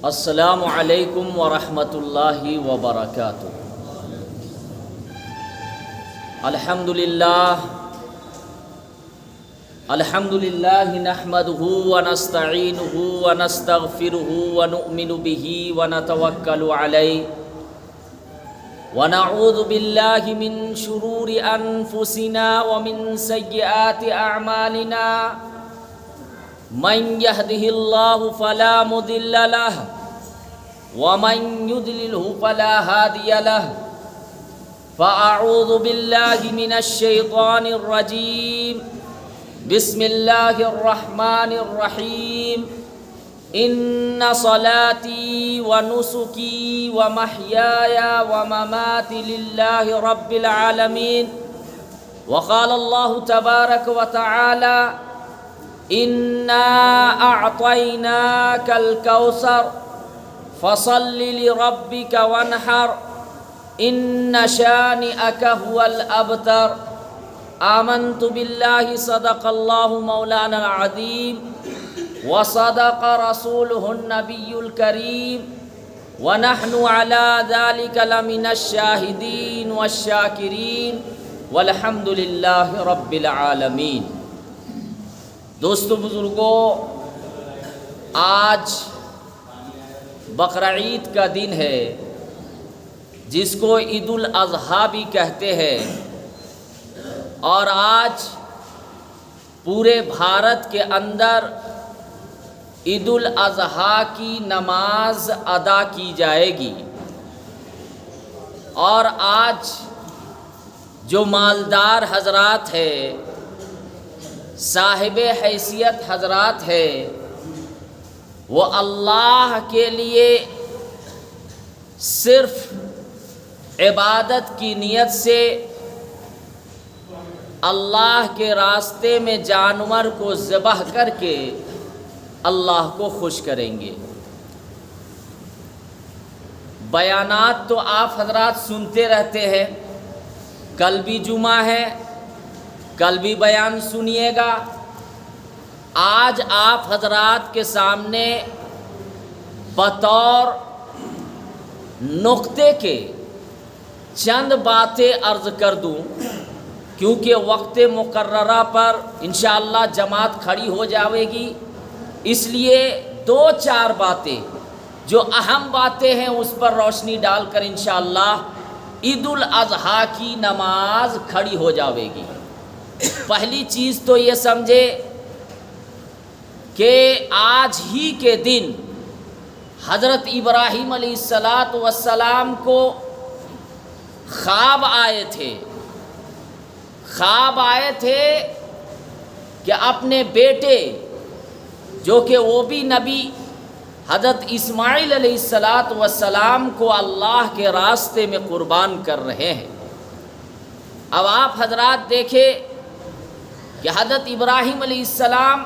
السلام علیکم ورحمۃ اللہ وبرکاتہ۔ الحمد للہ نحمدہ ونستعینہ ونستغفرہ ونؤمن بہ ونتوکل علیہ ونعوذ باللہ من شرور انفسنا ومن سیئات اعمالنا، من يهده الله فلا مضل له ومن يضلله فلا هادي له، فأعوذ بالله من الشيطان الرجيم، بسم الله الرحمن الرحيم، إن صلاتي ونسكي ومحياي ومماتي لله رب العالمين، وقال الله تبارك وتعالى إنا أعطيناك الكوثر فصل لربك وانحر إن شانئك هو الأبتر۔ آمنت بالله صدق الله مولانا العظيم وصدق رسوله النبي الكريم ونحن على ذلك لمن الشاهدين والشاكرين والحمد لله رب العالمين۔ دوستو بزرگوں، آج بقرعید کا دن ہے جس کو عید الاضحیٰ بھی کہتے ہیں، اور آج پورے بھارت کے اندر عید الاضحیٰ کی نماز ادا کی جائے گی، اور آج جو مالدار حضرات ہیں، صاحب حیثیت حضرات ہے، وہ اللہ کے لیے صرف عبادت کی نیت سے اللہ کے راستے میں جانور کو ذبح کر کے اللہ کو خوش کریں گے۔ بیانات تو آپ حضرات سنتے رہتے ہیں، کل بھی جمعہ ہے، کل بھی بیان سنیے گا۔ آج آپ حضرات کے سامنے بطور نقطے کے چند باتیں عرض کر دوں، کیونکہ وقت مقررہ پر انشاءاللہ جماعت کھڑی ہو جاوے گی، اس لیے دو چار باتیں جو اہم باتیں ہیں اس پر روشنی ڈال کر انشاءاللہ عید الاضحیٰ کی نماز کھڑی ہو جاوے گی۔ پہلی چیز تو یہ سمجھے کہ آج ہی کے دن حضرت ابراہیم علیہ السلام کو خواب آئے تھے کہ اپنے بیٹے جو کہ وہ بھی نبی حضرت اسماعیل علیہ السلام کو اللہ کے راستے میں قربان کر رہے ہیں۔ اب آپ حضرات دیکھیں کہ حضرت ابراہیم علیہ السلام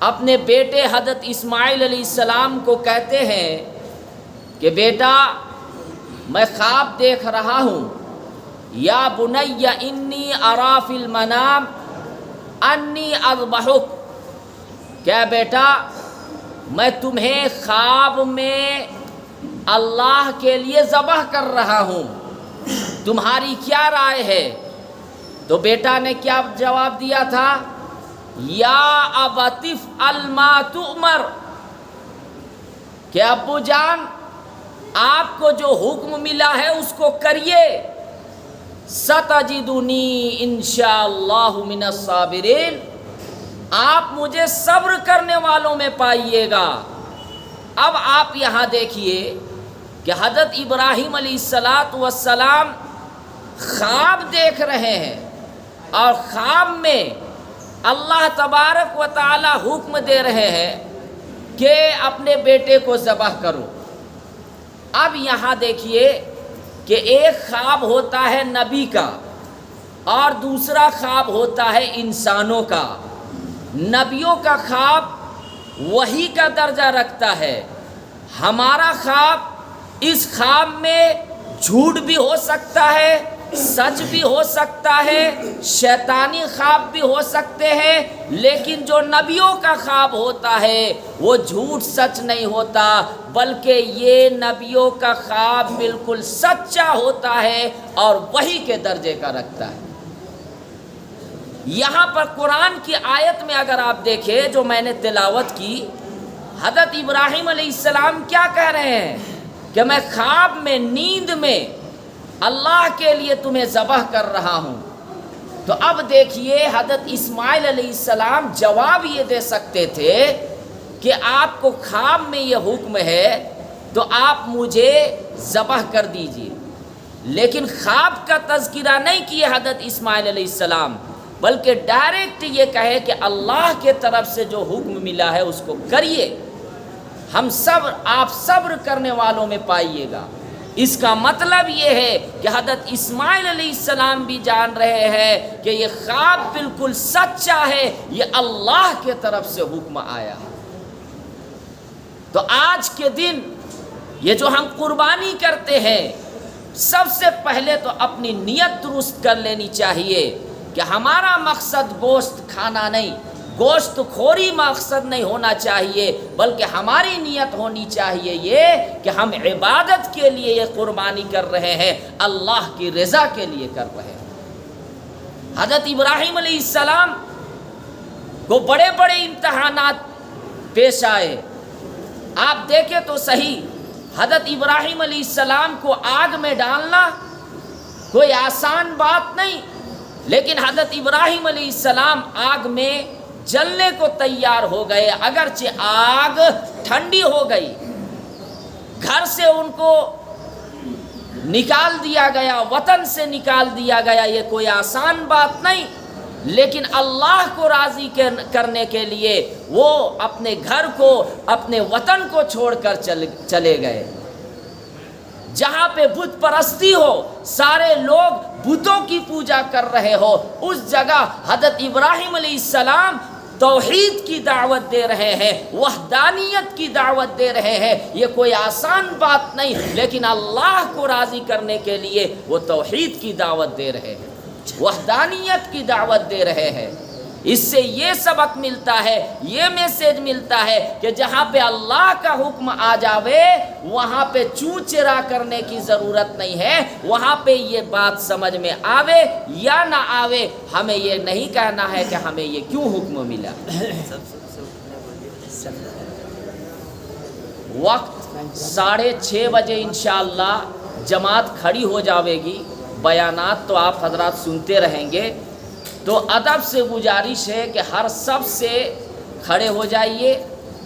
اپنے بیٹے حضرت اسماعیل علیہ السلام کو کہتے ہیں کہ بیٹا، میں خواب دیکھ رہا ہوں، یا بنی انی اری فی المنام انی اذبحک، کیا بیٹا میں تمہیں خواب میں اللہ کے لیے ذبح کر رہا ہوں، تمہاری کیا رائے ہے؟ تو بیٹا نے کیا جواب دیا تھا؟ یا ابت افعل ما تؤمر، کہ ابو جان آپ کو جو حکم ملا ہے اس کو کریے، ستجدنی انشاءاللہ من الصابرین، آپ مجھے صبر کرنے والوں میں پائیے گا۔ اب آپ یہاں دیکھیے کہ حضرت ابراہیم علیہ السلام خواب دیکھ رہے ہیں، اور خواب میں اللہ تبارک و تعالی حکم دے رہے ہیں کہ اپنے بیٹے کو ذبح کرو۔ اب یہاں دیکھیے کہ ایک خواب ہوتا ہے نبی کا اور دوسرا خواب ہوتا ہے انسانوں کا۔ نبیوں کا خواب وحی کا درجہ رکھتا ہے، ہمارا خواب اس خواب میں جھوٹ بھی ہو سکتا ہے سچ بھی ہو سکتا ہے، شیطانی خواب بھی ہو سکتے ہیں، لیکن جو نبیوں کا خواب ہوتا ہے وہ جھوٹ سچ نہیں ہوتا، بلکہ یہ نبیوں کا خواب بالکل سچا ہوتا ہے اور وحی کے درجے کا رکھتا ہے۔ یہاں پر قرآن کی آیت میں اگر آپ دیکھیں جو میں نے تلاوت کی، حضرت ابراہیم علیہ السلام کیا کہہ رہے ہیں کہ میں خواب میں، نیند میں اللہ کے لیے تمہیں ذبح کر رہا ہوں۔ تو اب دیکھیے حضرت اسماعیل علیہ السلام جواب یہ دے سکتے تھے کہ آپ کو خواب میں یہ حکم ہے تو آپ مجھے ذبح کر دیجئے، لیکن خواب کا تذکرہ نہیں کیے حضرت اسماعیل علیہ السلام، بلکہ ڈائریکٹ یہ کہے کہ اللہ کے طرف سے جو حکم ملا ہے اس کو کریے، ہم صبر، آپ صبر کرنے والوں میں پائیے گا۔ اس کا مطلب یہ ہے کہ حضرت اسماعیل علیہ السلام بھی جان رہے ہیں کہ یہ خواب بالکل سچا ہے، یہ اللہ کے طرف سے حکم آیا ہے۔ تو آج کے دن یہ جو ہم قربانی کرتے ہیں، سب سے پہلے تو اپنی نیت درست کر لینی چاہیے کہ ہمارا مقصد گوشت کھانا نہیں، گوشت خوری مقصد نہیں ہونا چاہیے، بلکہ ہماری نیت ہونی چاہیے یہ کہ ہم عبادت کے لیے یہ قربانی کر رہے ہیں، اللہ کی رضا کے لیے کر رہے ہیں۔ حضرت ابراہیم علیہ السلام کو بڑے بڑے امتحانات پیش آئے، آپ دیکھیں تو صحیح، حضرت ابراہیم علیہ السلام کو آگ میں ڈالنا کوئی آسان بات نہیں، لیکن حضرت ابراہیم علیہ السلام آگ میں جلنے کو تیار ہو گئے، اگرچہ آگ ٹھنڈی ہو گئی، گھر سے ان کو نکال دیا گیا، وطن سے نکال دیا گیا، یہ کوئی آسان بات نہیں، لیکن اللہ کو راضی کرنے کے لیے وہ اپنے گھر کو، اپنے وطن کو چھوڑ کر چلے گئے۔ جہاں پہ بت پرستی ہو، سارے لوگ بتوں کی پوجا کر رہے ہو، اس جگہ حضرت ابراہیم علیہ السلام توحید کی دعوت دے رہے ہیں، وحدانیت کی دعوت دے رہے ہیں۔ یہ کوئی آسان بات نہیں، لیکن اللہ کو راضی کرنے کے لیے وہ توحید کی دعوت دے رہے ہیں، وحدانیت کی دعوت دے رہے ہیں۔ اس سے یہ سبق ملتا ہے، یہ میسج ملتا ہے کہ جہاں پہ اللہ کا حکم آ جاوے وہاں پہ چوں چرا کرنے کی ضرورت نہیں ہے، وہاں پہ یہ بات سمجھ میں آوے یا نہ آوے، ہمیں یہ نہیں کہنا ہے کہ ہمیں یہ کیوں حکم ملا۔ وقت 6:30 بجے انشاءاللہ جماعت کھڑی ہو جاوے گی، بیانات تو آپ حضرات سنتے رہیں گے، تو ادب سے گزارش ہے کہ ہر سب سے کھڑے ہو جائیے،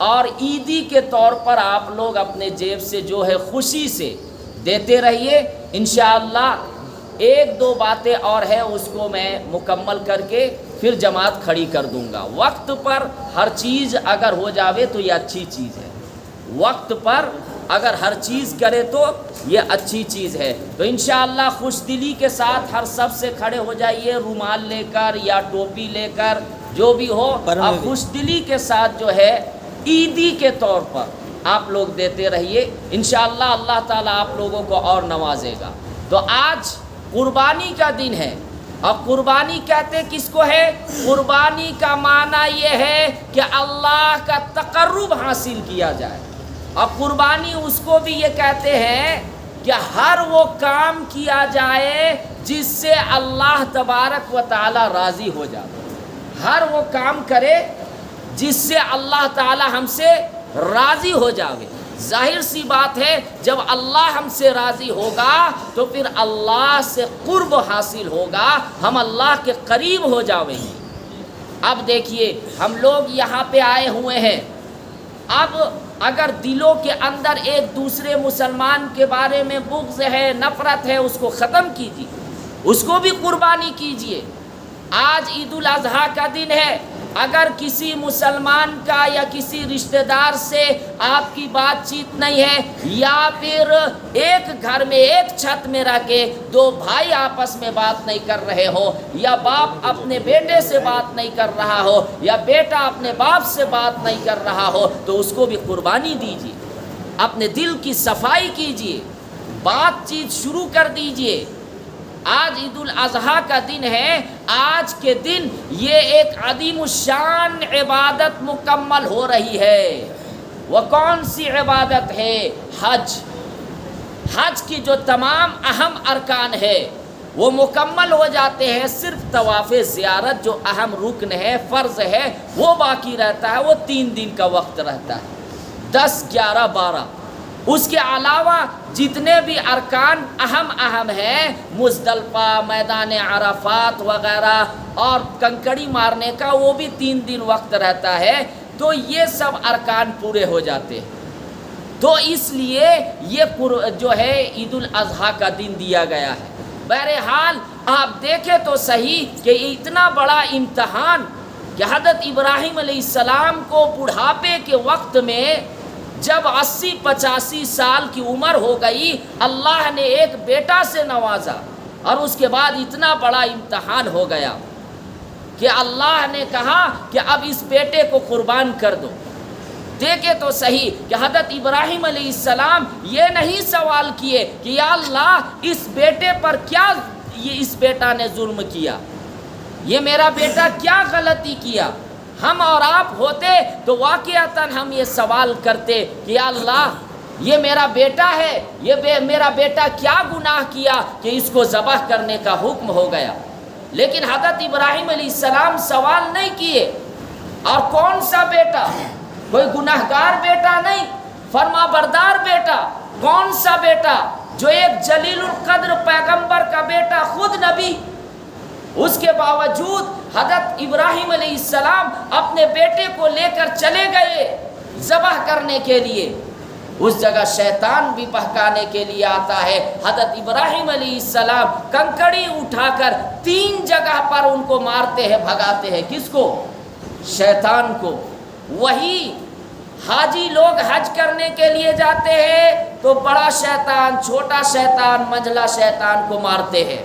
اور عیدی کے طور پر آپ لوگ اپنے جیب سے جو ہے خوشی سے دیتے رہیے۔ انشاءاللہ 1-2 باتیں اور ہیں، اس کو میں مکمل کر کے پھر جماعت کھڑی کر دوں گا۔ وقت پر ہر چیز اگر ہو جاوے تو یہ اچھی چیز ہے، وقت پر اگر ہر چیز کرے تو یہ اچھی چیز ہے۔ تو انشاءاللہ خوش دلی کے ساتھ ہر سب سے کھڑے ہو جائیے، رومال لے کر یا ٹوپی لے کر، جو بھی ہو، اب خوش دلی کے ساتھ جو ہے عیدی کے طور پر آپ لوگ دیتے رہیے، انشاءاللہ اللہ تعالیٰ آپ لوگوں کو اور نوازے گا۔ تو آج قربانی کا دن ہے، اور قربانی کہتے کس کو ہے؟ قربانی کا معنی یہ ہے کہ اللہ کا تقرب حاصل کیا جائے، اور قربانی اس کو بھی یہ کہتے ہیں کہ ہر وہ کام کیا جائے جس سے اللہ تبارک و تعالی راضی ہو جائے، ہر وہ کام کرے جس سے اللہ تعالی ہم سے راضی ہو جائے۔ ظاہر سی بات ہے جب اللہ ہم سے راضی ہوگا تو پھر اللہ سے قرب حاصل ہوگا، ہم اللہ کے قریب ہو جاویں گے۔ اب دیکھیے ہم لوگ یہاں پہ آئے ہوئے ہیں، اب اگر دلوں کے اندر ایک دوسرے مسلمان کے بارے میں بغض ہے، نفرت ہے، اس کو ختم کیجیے، اس کو بھی قربانی کیجیے۔ آج عید الاضحیٰ کا دن ہے، اگر کسی مسلمان کا یا کسی رشتہ دار سے آپ کی بات چیت نہیں ہے، یا پھر ایک گھر میں ایک چھت میں رہ کے 2 بھائی آپس میں بات نہیں کر رہے ہو، یا باپ اپنے بیٹے سے بات نہیں کر رہا ہو، یا بیٹا اپنے باپ سے بات نہیں کر رہا ہو، تو اس کو بھی قربانی دیجیے، اپنے دل کی صفائی کیجیے، بات چیت شروع کر دیجیے۔ آج عید الاضحیٰ کا دن ہے، آج کے دن یہ ایک عظیم الشان عبادت مکمل ہو رہی ہے۔ وہ کون سی عبادت ہے؟ حج۔ حج کی جو تمام اہم ارکان ہے وہ مکمل ہو جاتے ہیں، صرف طواف زیارت جو اہم رکن ہے، فرض ہے، وہ باقی رہتا ہے، وہ 3 دن کا وقت رہتا ہے، 10، 11، 12۔ اس کے علاوہ جتنے بھی ارکان اہم ہیں، مزدلفہ، میدان عرفات وغیرہ اور کنکڑی مارنے کا، وہ بھی 3 دن وقت رہتا ہے، تو یہ سب ارکان پورے ہو جاتے ہیں۔ تو اس لیے یہ جو ہے عید الاضحیٰ کا دن دیا گیا ہے۔ بہرحال آپ دیکھیں تو صحیح کہ اتنا بڑا امتحان کہ حضرت ابراہیم علیہ السلام کو بڑھاپے کے وقت میں جب 80-85 سال کی عمر ہو گئی، اللہ نے ایک بیٹا سے نوازا، اور اس کے بعد اتنا بڑا امتحان ہو گیا کہ اللہ نے کہا کہ اب اس بیٹے کو قربان کر دو۔ دیکھے تو صحیح کہ حضرت ابراہیم علیہ السلام یہ نہیں سوال کیے کہ یا اللہ اس بیٹے پر کیا اس بیٹا نے ظلم کیا، یہ میرا بیٹا کیا غلطی کیا۔ ہم اور آپ ہوتے تو واقعتاً ہم یہ سوال کرتے کہ یا اللہ یہ میرا بیٹا ہے، یہ میرا بیٹا کیا گناہ کیا کہ اس کو ذبح کرنے کا حکم ہو گیا۔ لیکن حضرت ابراہیم علیہ السلام سوال نہیں کیے۔ اور کون سا بیٹا؟ کوئی گناہگار بیٹا نہیں، فرما بردار بیٹا۔ کون سا بیٹا؟ جو ایک جلیل القدر پیغمبر کا بیٹا، خود نبی۔ اس کے باوجود حضرت ابراہیم علیہ السلام اپنے بیٹے کو لے کر چلے گئے ذبح کرنے کے لیے۔ اس جگہ شیطان بھی بہکانے کے لیے آتا ہے۔ حضرت ابراہیم علیہ السلام کنکڑی اٹھا کر 3 جگہ پر ان کو مارتے ہیں، بھگاتے ہیں۔ کس کو؟ شیطان کو۔ وہی حاجی لوگ حج کرنے کے لیے جاتے ہیں تو بڑا شیطان، چھوٹا شیطان، منجلا شیطان کو مارتے ہیں۔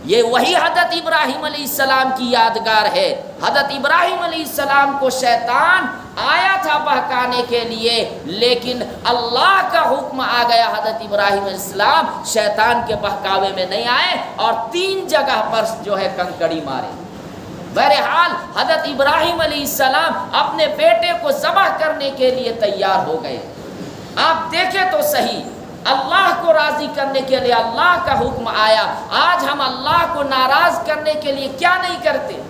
یہ وہی حضرت ابراہیم علیہ السلام کی یادگار ہے۔ حضرت ابراہیم علیہ السلام کو شیطان آیا تھا بہکانے کے لیے، لیکن اللہ کا حکم آ گیا، حضرت ابراہیم علیہ السلام شیطان کے بہکاوے میں نہیں آئے اور 3 جگہ پر جو ہے کنکڑی مارے۔ بہرحال حضرت ابراہیم علیہ السلام اپنے بیٹے کو ذبح کرنے کے لیے تیار ہو گئے۔ آپ دیکھیں تو صحیح، اللہ کو راضی کرنے کے لیے اللہ کا حکم آیا۔ آج ہم اللہ کو ناراض کرنے کے لیے کیا نہیں کرتے؟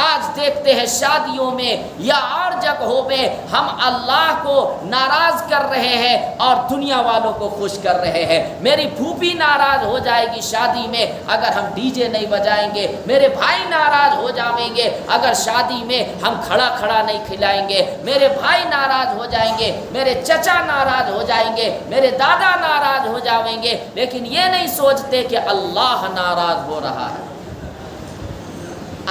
آج دیکھتے ہیں شادیوں میں یا اور جگہوں میں ہم اللہ کو ناراض کر رہے ہیں اور دنیا والوں کو خوش کر رہے ہیں۔ میری پھوپھی ناراض ہو جائے گی شادی میں اگر ہم ڈی جے نہیں بجائیں گے، میرے بھائی ناراض ہو جائیں گے اگر شادی میں ہم کھڑا نہیں کھلائیں گے، میرے بھائی ناراض ہو جائیں گے، میرے چچا ناراض ہو جائیں گے، میرے دادا ناراض ہو جائیں گے، لیکن یہ نہیں سوچتے کہ اللہ ناراض ہو رہا ہے،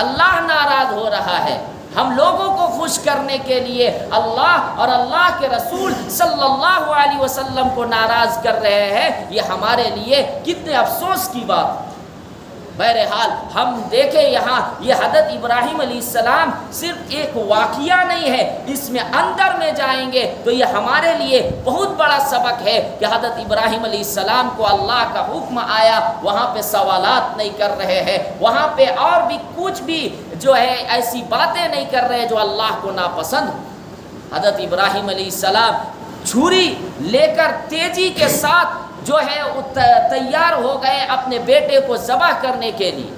اللہ ناراض ہو رہا ہے۔ ہم لوگوں کو خوش کرنے کے لیے اللہ اور اللہ کے رسول صلی اللہ علیہ وسلم کو ناراض کر رہے ہیں، یہ ہمارے لیے کتنے افسوس کی بات۔ بہرحال ہم دیکھیں یہاں یہ حضرت ابراہیم علیہ السلام صرف ایک واقعہ نہیں ہے، اس میں اندر میں جائیں گے تو یہ ہمارے لیے بہت بڑا سبق ہے کہ حضرت ابراہیم علیہ السلام کو اللہ کا حکم آیا، وہاں پہ سوالات نہیں کر رہے ہیں، وہاں پہ اور بھی کچھ بھی جو ہے ایسی باتیں نہیں کر رہے جو اللہ کو ناپسند۔ حضرت ابراہیم علیہ السلام چھری لے کر تیزی کے ساتھ جو ہے تیار ہو گئے اپنے بیٹے کو ذبح کرنے کے لیے۔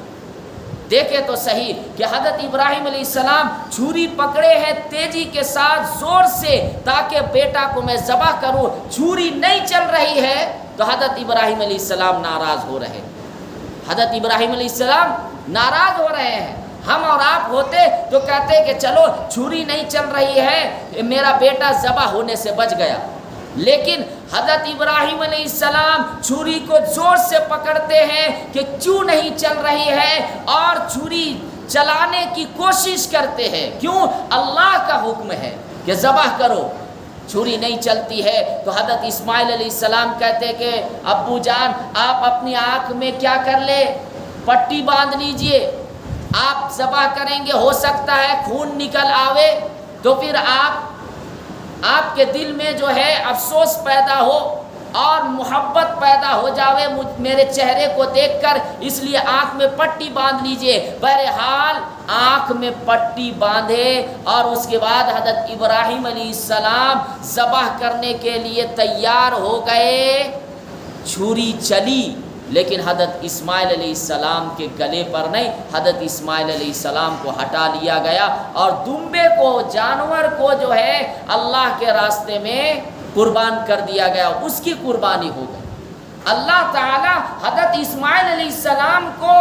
دیکھیں تو صحیح کہ حضرت ابراہیم علیہ السلام چھری پکڑے ہیں تیزی کے ساتھ زور سے تاکہ بیٹا کو میں ذبح کروں، چھری نہیں چل رہی ہے تو حضرت ابراہیم علیہ السلام ناراض ہو رہے ہیں، حضرت ابراہیم علیہ السلام ناراض ہو رہے ہیں۔ ہم اور آپ ہوتے تو کہتے کہ چلو چھری نہیں چل رہی ہے، میرا بیٹا ذبح ہونے سے بچ گیا، لیکن حضرت ابراہیم علیہ السلام چھری کو زور سے پکڑتے ہیں کہ کیوں نہیں چل رہی ہے اور چھری چلانے کی کوشش کرتے ہیں۔ کیوں؟ اللہ کا حکم ہے کہ ذبح کرو، چھری نہیں چلتی ہے تو حضرت اسماعیل علیہ السلام کہتے کہ ابو جان آپ اپنی آنکھ میں کیا کر لے، پٹی باندھ لیجئے، آپ ذبح کریں گے، ہو سکتا ہے خون نکل آوے تو پھر آپ کے دل میں جو ہے افسوس پیدا ہو، اور محبت پیدا ہو جاوے میرے چہرے کو دیکھ کر، اس لیے آنکھ میں پٹی باندھ لیجئے۔ بہرحال آنکھ میں پٹی باندھے اور اس کے بعد حضرت ابراہیم علیہ السلام ذبح کرنے کے لیے تیار ہو گئے۔ چھری چلی لیکن حضرت اسماعیل علیہ السلام کے گلے پر نہیں، حضرت اسماعیل علیہ السلام کو ہٹا لیا گیا اور دمبے کو، جانور کو جو ہے اللہ کے راستے میں قربان کر دیا گیا، اس کی قربانی ہو گئی۔ اللہ تعالی حضرت اسماعیل علیہ السلام کو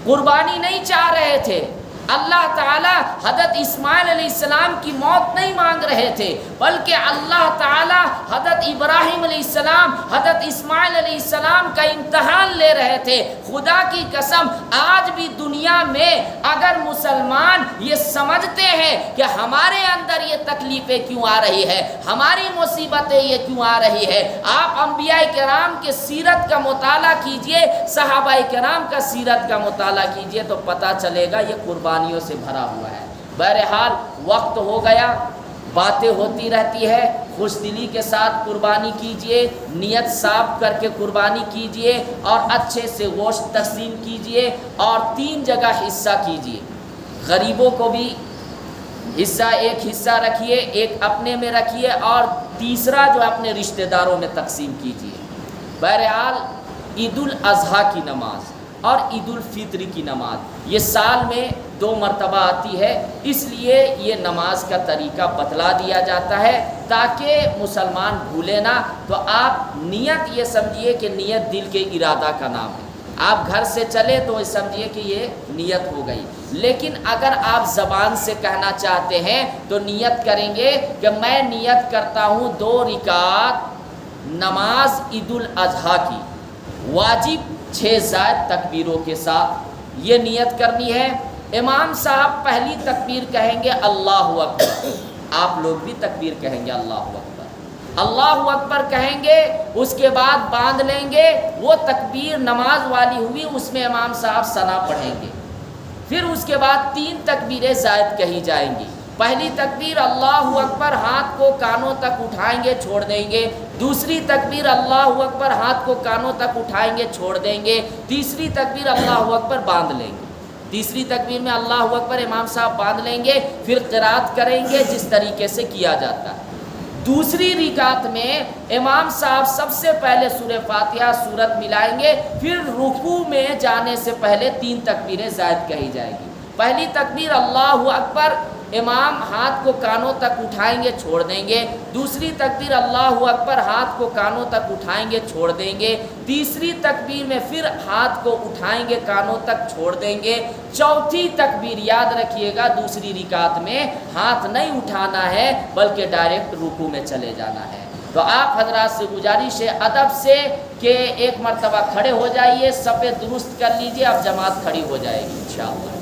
قربانی نہیں چاہ رہے تھے، اللہ تعالی حضرت اسماعیل علیہ السلام کی موت نہیں مانگ رہے تھے، بلکہ اللہ تعالی حضرت ابراہیم علیہ السلام، حضرت اسماعیل علیہ السلام کا امتحان لے رہے تھے۔ خدا کی قسم آج بھی دنیا میں اگر مسلمان یہ سمجھتے ہیں کہ ہمارے اندر یہ تکلیفیں کیوں آ رہی ہے، ہماری مصیبتیں یہ کیوں آ رہی ہے، آپ انبیاء کرام کے سیرت کا مطالعہ کیجئے، صحابہ کرام کا سیرت کا مطالعہ کیجئے تو پتہ چلے گا یہ قربانیوں سے بھرا ہوا ہے۔ بہرحال وقت ہو گیا، باتیں ہوتی رہتی ہے، خوش دلی کے ساتھ قربانی کیجئے، نیت صاف کر کے قربانی کیجئے اور اچھے سے گوشت تقسیم کیجئے اور 3 جگہ حصہ کیجئے۔ غریبوں کو بھی حصہ، ایک حصہ رکھیے، ایک اپنے میں رکھیے اور تیسرا جو اپنے رشتہ داروں میں تقسیم کیجئے۔ بہرحال عید الاضحیٰ کی نماز اور عید الفطر کی نماز یہ سال میں 2 مرتبہ آتی ہے، اس لیے یہ نماز کا طریقہ بتلا دیا جاتا ہے تاکہ مسلمان بھولے نہ۔ تو آپ نیت یہ سمجھیے کہ نیت دل کے ارادہ کا نام ہے، آپ گھر سے چلے تو سمجھیے کہ یہ نیت ہو گئی، لیکن اگر آپ زبان سے کہنا چاہتے ہیں تو نیت کریں گے کہ میں نیت کرتا ہوں 2 رکعت نماز عید الاضحیٰ کی، واجب 6 زائد تکبیروں کے ساتھ یہ نیت کرنی ہے۔ امام صاحب پہلی تکبیر کہیں گے اللہ اکبر، آپ لوگ بھی تکبیر کہیں گے اللہ اکبر، اللہ اکبر کہیں گے، اس کے بعد باندھ لیں گے، وہ تکبیر نماز والی ہوئی اس میں امام صاحب ثنا پڑھیں گے، پھر اس کے بعد 3 تکبیریں زائد کہی جائیں گی۔ پہلی تکبیر اللہ اکبر، ہاتھ کو کانوں تک اٹھائیں گے چھوڑ دیں گے، دوسری تکبیر اللہ اکبر، ہاتھ کو کانوں تک اٹھائیں گے چھوڑ دیں گے، تیسری تکبیر اللہ اکبر باندھ لیں گے، تیسری تکبیر میں اللہ اکبر امام صاحب باندھ لیں گے، پھر قرات کریں گے جس طریقے سے کیا جاتا ہے۔ دوسری رکعت میں امام صاحب سب سے پہلے سورہ فاتحہ سورت ملائیں گے، پھر رکوع میں جانے سے پہلے 3 تکبیریں زائد کہی جائیں گی۔ پہلی تکبیر اللہ اکبر، امام ہاتھ کو کانوں تک اٹھائیں گے چھوڑ دیں گے، دوسری تکبیر اللہ اکبر، ہاتھ کو کانوں تک اٹھائیں گے چھوڑ دیں گے، تیسری تکبیر میں پھر ہاتھ کو اٹھائیں گے کانوں تک چھوڑ دیں گے، چوتھی تکبیر یاد رکھیے گا دوسری رکعت میں ہاتھ نہیں اٹھانا ہے بلکہ ڈائریکٹ رکوع میں چلے جانا ہے۔ تو آپ حضرات سے گزارش ہے ادب سے کہ ایک مرتبہ کھڑے ہو جائیے، صفیں درست کر لیجئے، اب جماعت کھڑی ہو جائے گی انشاءاللہ۔